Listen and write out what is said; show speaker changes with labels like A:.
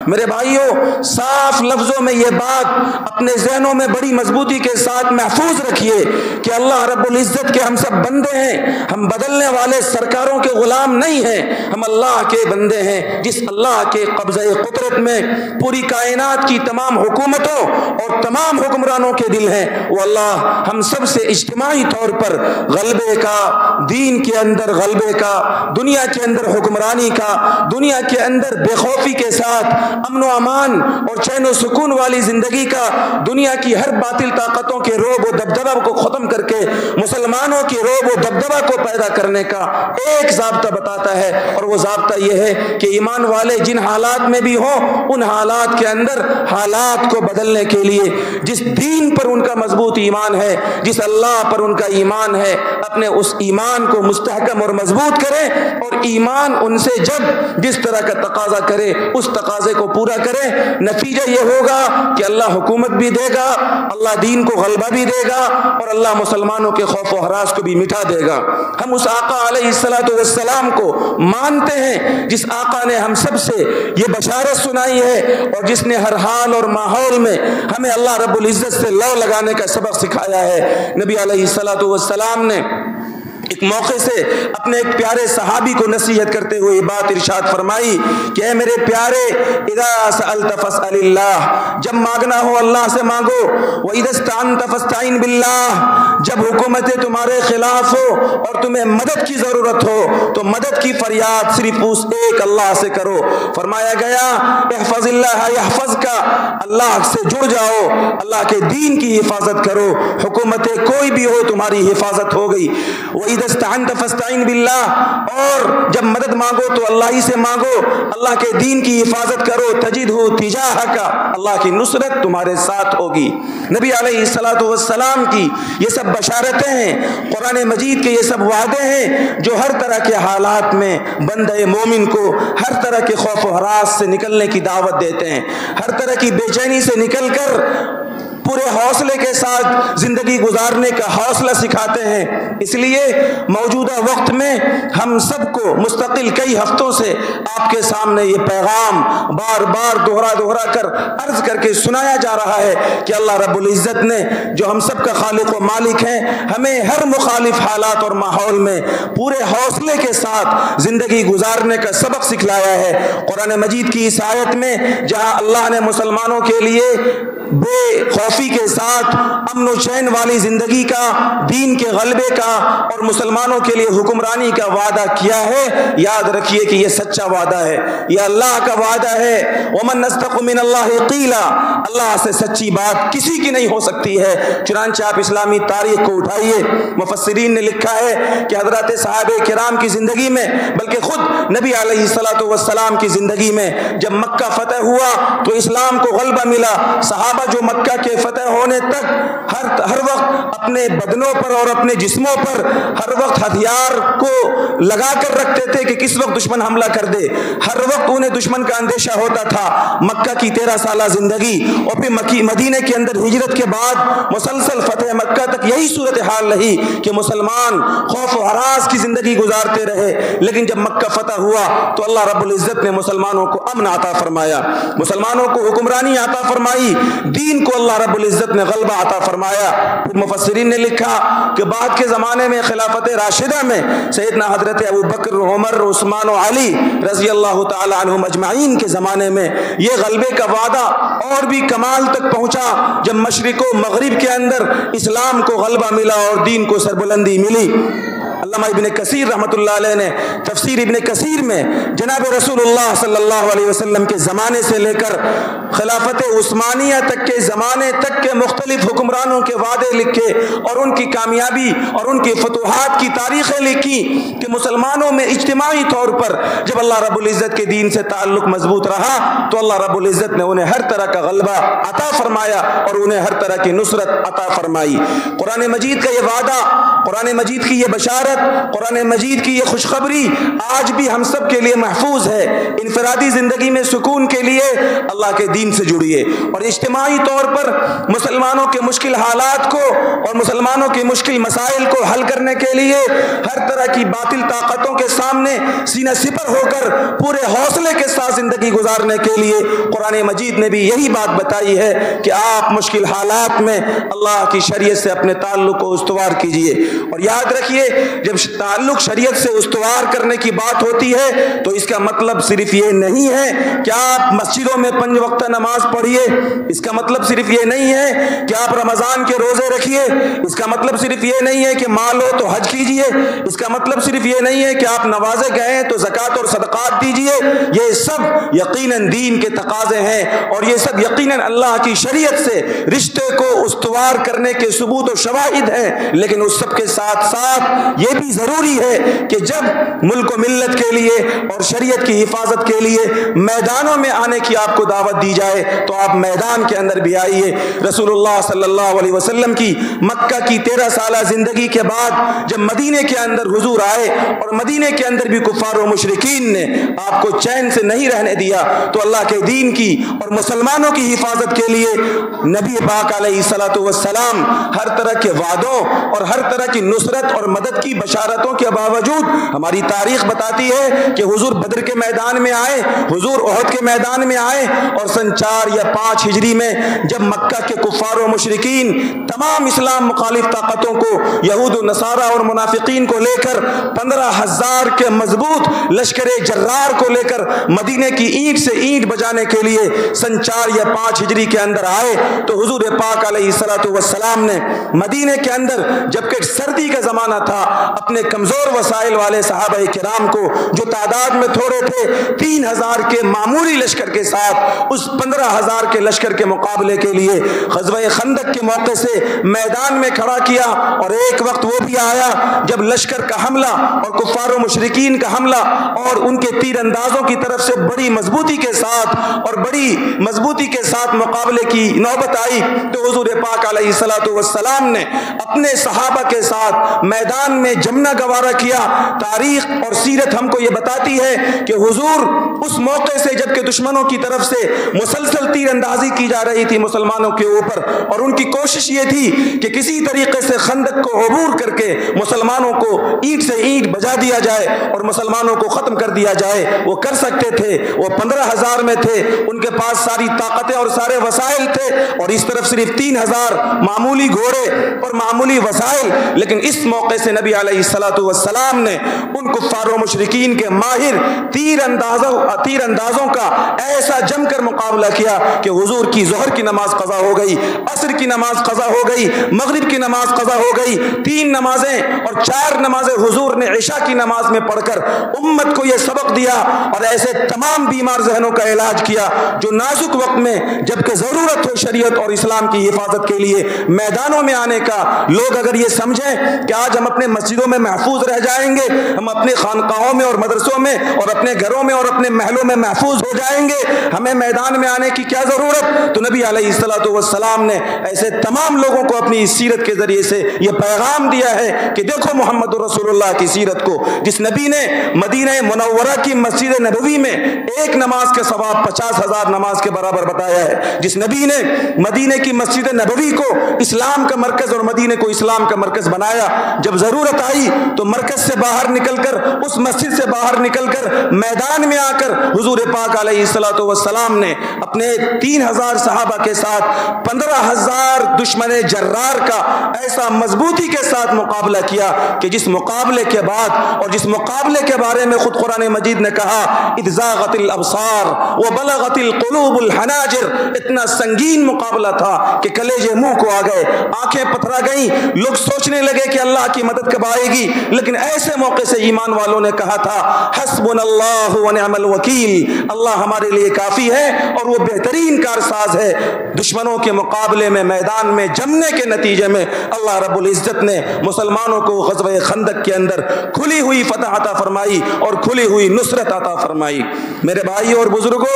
A: میرے بھائیوں، صاف لفظوں میں یہ بات اپنے ذہنوں میں بڑی مضبوطی کے ساتھ محفوظ رکھیے کہ اللہ رب العزت کے ہم سب بندے ہیں، ہم بدلنے والے سرکاروں کے غلام نہیں ہیں، ہم اللہ کے بندے ہیں۔ جس اللہ کے قبضہ قدرت میں پوری کائنات کی تمام حکومتوں اور تمام حکمرانوں کے دل ہیں، وہ اللہ ہم سب سے اجتماعی طور پر غلبے کا، دین کے اندر غلبے کا، دنیا کے اندر حکمرانی کا، دنیا کے اندر بے خوفی کے ساتھ امن و امان اور چین و سکون والی زندگی کا، دنیا کی ہر باطل طاقتوں کے رعب و دبدبہ کو ختم کر کے مسلمانوں کے رعب و دبدبہ کو پیدا کرنے کا ایک ضابطہ بتاتا ہے، اور وہ ضابطہ یہ ہے کہ ایمان والے جن حالات میں بھی ہوں، ان حالات کے اندر حالات کو بدلنے کے لیے جس دین پر ان کا مضبوط ایمان ہے، جس اللہ پر ان کا ایمان ہے، اپنے اس ایمان کو مستحکم اور مضبوط کریں، اور ایمان ان سے جب جس طرح کا تقاضا کرے اس تقاضے کو پورا کرے۔ نتیجہ یہ ہوگا کہ اللہ حکومت بھی دے گا، اللہ دین کو غلبہ بھی دے گا، اور اللہ مسلمانوں کے خوف و ہراس کو بھی مٹا دے گا۔ ہم اس آقا علیہ السلام کو مانتے ہیں جس آقا نے ہم سب سے یہ بشارت سنائی ہے، اور جس نے ہر حال اور ماحول میں ہمیں اللہ رب العزت سے لو لگانے کا سبق سکھایا ہے۔ نبی علیہ السلام نے ایک موقع سے اپنے ایک پیارے صحابی کو نصیحت کرتے ہوئے یہ بات ارشاد فرمائی کہ اے میرے پیارے، اذا سألت فاسأل اللہ، جب مانگنا ہو اللہ سے مانگو، وَإِذَا اسْتَعَنْتَ فَاسْتَعِنْ بِاللَّهِ، جب حکومتیں تمہارے خلاف ہو اور تمہیں مدد کی ضرورت ہو تو مدد کی فریاد صرف اس ایک اللہ سے کرو۔ فرمایا گیا احفظ اللہ یحفظک، اللہ سے جڑ جاؤ، اللہ کے دین کی حفاظت کرو، حکومتیں کوئی بھی ہو تمہاری حفاظت ہو گئی۔ وَإِذَا اسْتَعَنْتَ فَاسْتَعِنْ بِاللَّهِ، اور جب مدد مانگو تو اللہ ہی سے مانگو، اللہ کے دین کی حفاظت کرو، تجدہ تجاہک، اللہ کی نصرت تمہارے ساتھ ہوگی۔ نبی علیہ السلام کی یہ سب بشارتیں ہیں، قرآن مجید کے یہ سب وعدے ہیں جو ہر طرح کے حالات میں بندہ مومن کو ہر طرح کے خوف و ہراس سے نکلنے کی دعوت دیتے ہیں، ہر طرح کی بے چینی سے نکل کر پورے حوصلے کے ساتھ زندگی گزارنے کا حوصلہ سکھاتے ہیں۔ اس لیے موجودہ وقت میں ہم سب کو مستقل کئی ہفتوں سے آپ کے سامنے یہ پیغام بار بار دوہرا کر عرض کر کے سنایا جا رہا ہے کہ اللہ رب العزت نے جو ہم سب کا خالق و مالک ہیں، ہمیں ہر مخالف حالات اور ماحول میں پورے حوصلے کے ساتھ زندگی گزارنے کا سبق سکھلایا ہے۔ قرآن مجید کی اس آیت میں جہاں اللہ نے مسلمانوں کے لیے بے خوفی کے ساتھ امن و چین والی زندگی کا، دین کے غلبے کا اور مسلمانوں کے لیے حکمرانی کا وعدہ کیا ہے، یاد رکھیے کہ یہ سچا وعدہ ہے، یہ اللہ کا وعدہ ہے۔ وَمَنْ أَصْدَقُ مِنَ اللَّهِ قِيلًا، اللہ سے سچی بات کسی کی نہیں ہو سکتی ہے۔ چنانچہ آپ اسلامی تاریخ کو اٹھائیے، مفسرین نے لکھا ہے کہ حضرات صحابہ کرام کی زندگی میں، بلکہ خود نبی علیہ السلام کی زندگی میں جب مکہ فتح ہوا تو اسلام کو غلبہ ملا، صحابہ جو مکہ کے فتح ہونے تک ہر وقت اپنے بدنوں پر اور اپنے جسموں پر ہر وقت ہتھیار کو لگا کر رکھتے تھے کہ کس وقت دشمن حملہ کر دے، ہر وقت انہیں دشمن کا اندیشہ ہوتا تھا۔ مکہ کی 13 سالہ زندگی اور پھر مدینے کے اندر ہجرت کے بعد مسلسل فتح مکہ تک یہی صورتحال رہی کہ مسلمان خوف و ہراس کی زندگی گزارتے رہے، لیکن جب مکہ فتح ہوا تو اللہ رب العزت نے مسلمانوں کو امن عطا فرمایا، مسلمانوں کو حکمرانی عطا فرمائی، دین کو اللہ رب العزت نے غلبہ عطا فرمایا۔ پھر مفسرین نے لکھا کہ بعد کے زمانے میں خلافت راشدہ میں سیدنا حضرت ابو بکر، عمر، عثمان و علی رضی اللہ تعالی عنہم اجمعین کے زمانے میں یہ غلبے کا وعدہ اور بھی کمال تک پہنچا جب مشرق و مغرب کے اندر اسلام کو غلبہ ملا اور دین کو سربلندی ملی۔ علامہ ابن کثیر رحمۃ اللہ علیہ نے تفسیر ابن کثیر میں جناب رسول اللہ صلی اللہ علیہ وسلم کے زمانے سے لے کر خلافت عثمانیہ تک کے زمانے تک کے مختلف حکمرانوں کے وعدے لکھے اور ان کی کامیابی اور ان کی فتوحات کی تاریخیں لکھی کہ مسلمانوں میں اجتماعی طور پر جب اللہ رب العزت کے دین سے تعلق مضبوط رہا تو اللہ رب العزت نے انہیں ہر طرح کا غلبہ عطا فرمایا اور انہیں ہر طرح کی نصرت عطا فرمائی۔ قرآن مجید کا یہ وعدہ، قرآن مجید کی یہ بشارت بشارت، قرآن مجید کی یہ خوشخبری آج بھی ہم سب کے لیے محفوظ ہے۔ انفرادی زندگی میں سکون کے لیے اللہ کے دین سے جڑیے، اور اجتماعی طور پر مسلمانوں کے مشکل حالات کو اور مسلمانوں کے مشکل مسائل کو حل کرنے کے لیے ہر طرح کی باطل طاقتوں کے سامنے سینہ سپر ہو کر پورے حوصلے کے ساتھ زندگی گزارنے کے لیے قرآن مجید نے بھی یہی بات بتائی ہے کہ آپ مشکل حالات میں اللہ کی شریعت سے اپنے تعلق کو استوار کیجئے۔ اور یاد رکھیے، جب تعلق شریعت سے استوار کرنے کی بات ہوتی ہے تو اس کا مطلب صرف یہ نہیں ہے کہ آپ مسجدوں میں 5 وقتہ نماز پڑھیے، اس کا مطلب صرف یہ نہیں ہے کہ آپ رمضان کے روزے رکھیے، اس کا مطلب صرف یہ نہیں ہے کہ مال ہو تو حج کیجئے، اس کا مطلب صرف یہ نہیں ہے کہ آپ نوازے گئے تو زکوٰۃ اور صدقات دیجئے۔ یہ سب یقیناً دین کے تقاضے ہیں، اور یہ سب یقیناً اللہ کی شریعت سے رشتے کو استوار کرنے کے ثبوت و شواہد ہیں، لیکن اس سب کے ساتھ ساتھ یہ بھی ضروری ہے کہ جب ملک و ملت کے لیے اور شریعت کی حفاظت کے لیے میدانوں میں آنے کی آپ کو دعوت دی جائے تو آپ میدان کے اندر بھی آئیے۔ رسول اللہ صلی اللہ علیہ وسلم کی مکہ کی 13 سالہ زندگی کے بعد جب مدینے کے اندر حضور آئے اور مدینے کے اندر بھی کفار و مشرکین نے آپ کو چین سے نہیں رہنے دیا، تو اللہ کے دین کی اور مسلمانوں کی حفاظت کے لیے نبی پاک علیہ الصلوۃ والسلام ہر طرح کے وعدوں اور ہر طرح کی نصرت اور مدد کی بشارتوں کے باوجود، ہماری تاریخ بتاتی ہے کہ حضور بدر کے میدان میں آئے، حضور احد کے میدان میں آئے، اور سن 4 یا 5 ہجری میں جب مکہ کے کفار و مشرکین تمام اسلام مخالف طاقتوں کو، یہود و نصارہ اور منافقین کو لے کر 15,000 کے مضبوط لشکر جرار کو لے کر مدینے کی اینٹ سے اینٹ بجانے کے لیے سن 4 یا 5 ہجری کے اندر آئے، تو حضور پاک علیہ الصلوۃ والسلام نے مدینے کے اندر جبکہ سردی کا زمانہ تھا، اپنے کمزور وسائل والے صحابہ کرام کو جو تعداد میں تھوڑے تھے 3,000 کے معمولی لشکر کے ساتھ اس 15,000 کے لشکر کے مقابلے کے لیے غزوہ خندق کے موقع سے میدان میں کھڑا کیا۔ اور ایک وقت وہ بھی آیا جب لشکر کا حملہ اور کفار و مشرکین کا حملہ اور ان کے تیر اندازوں کی طرف سے بڑی مضبوطی کے ساتھ مقابلے کی نوبت آئی، تو حضور پاک علیہ الصلوۃ والسلام نے اپنے صحابہ کے ساتھ میدان میں جمنا گوارا کیا۔ تاریخ اور سیرت ہم کو یہ بتاتی ہے کہ حضور اس موقع سے جبکہ دشمنوں کی طرف سے مسلسل تیر اندازی کی جا رہی تھی مسلمانوں کے اوپر، اور ان کی کوشش یہ تھی کہ کسی طریقے سے خندق کو عبور کر کے مسلمانوں کو اینٹ سے اینٹ بجا دیا جائے اور مسلمانوں کو ختم کر دیا جائے، وہ کر سکتے تھے، وہ 15,000 میں تھے، ان کے پاس ساری طاقتیں اور سارے وسائل تھے، اور اس طرف صرف 3,000 معمولی گھوڑے اور معمولی وسائل۔ لیکن اس موقع سے نبی علیہ الصلوۃ والسلام نے ان کفار و مشرکین کے ماہر تیر اندازوں کا ایسا جم کر مقابلہ کیا کہ حضور کی ظہر کی نماز قضا ہو گئی، عصر کی نماز قضا ہو گئی، مغرب کی نماز قضا ہو گئی، 3 نمازیں اور 4 نمازیں حضور نے عشاء کی نماز میں پڑھ کر امت کو یہ سبق دیا، اور ایسے تمام بیمار ذہنوں کا علاج کیا جو نازک وقت میں جبکہ ضرورت ہو شریعت اور اسلام کی حفاظت کے لیے میدانوں میں آنے کا، لوگ اگر یہ سمجھیں کہ آج ہم اپنے مسجدوں میں محفوظ رہ جائیں گے، ہم اپنے خانقاہوں میں اور مدرسوں میں اور اپنے گھروں میں اور اپنے محلوں میں محفوظ ہو جائیں گے، ہمیں میدان میں آنے کی کیا ضرورت؟ تو نبی علیہ الصلوۃ والسلام نے ایسے تمام لوگوں کو اپنی سیرت کے ذریعے سے یہ پیغام دیا ہے کہ دیکھو محمد رسول اللہ کی سیرت کو، جس نبی نے مدینہ منورہ کی مسجد نبوی میں ایک نماز کے ثواب 50,000 نماز کے برابر بتایا ہے، جس نبی نے مدینہ کی مسجد نبوی کو اسلام کا مرکز اور مدینہ کو اسلام کا مرکز بنایا، جب ضرورت آئی تو مرکز سے باہر نکل کر، اس مسجد سے باہر نکل کر میدان میں آ کر حضور پاک علیہ الصلوۃ والسلام نے اپنے 3,000 صحابہ کے ساتھ 15,000 دشمن جرار کا ایسا مضبوطی کے ساتھ مقابلہ کیا کہ جس مقابلے کے بعد اور جس مقابلے کے بارے میں خود قرآن مجید نے کہا اذ زاغت الابصار وبلغت القلوب الحناجر، اتنا سنگین مقابلہ تھا کہ کلیجے منہ کو آ گئے، آنکھیں پتھرا گئیں، لوگ سوچنے لگے کہ اللہ کی مدد کب آئے گی، لیکن ایسے موقع سے ایمان والوں نے کہا تھا حسبنا اللہ ونعم الوکیل، اللہ ہمارے لیے کافی ہے اور وہ بہترین کارساز ہے۔ دشمنوں کے مقابلے میں میدان میں جمنے کے نتیجے میں اللہ رب العزت نے مسلمانوں کو غزوہ خندق کے اندر کھلی ہوئی فتح عطا فرمائی اور کھلی ہوئی نصرت عطا فرمائی۔ میرے بھائی اور بزرگوں،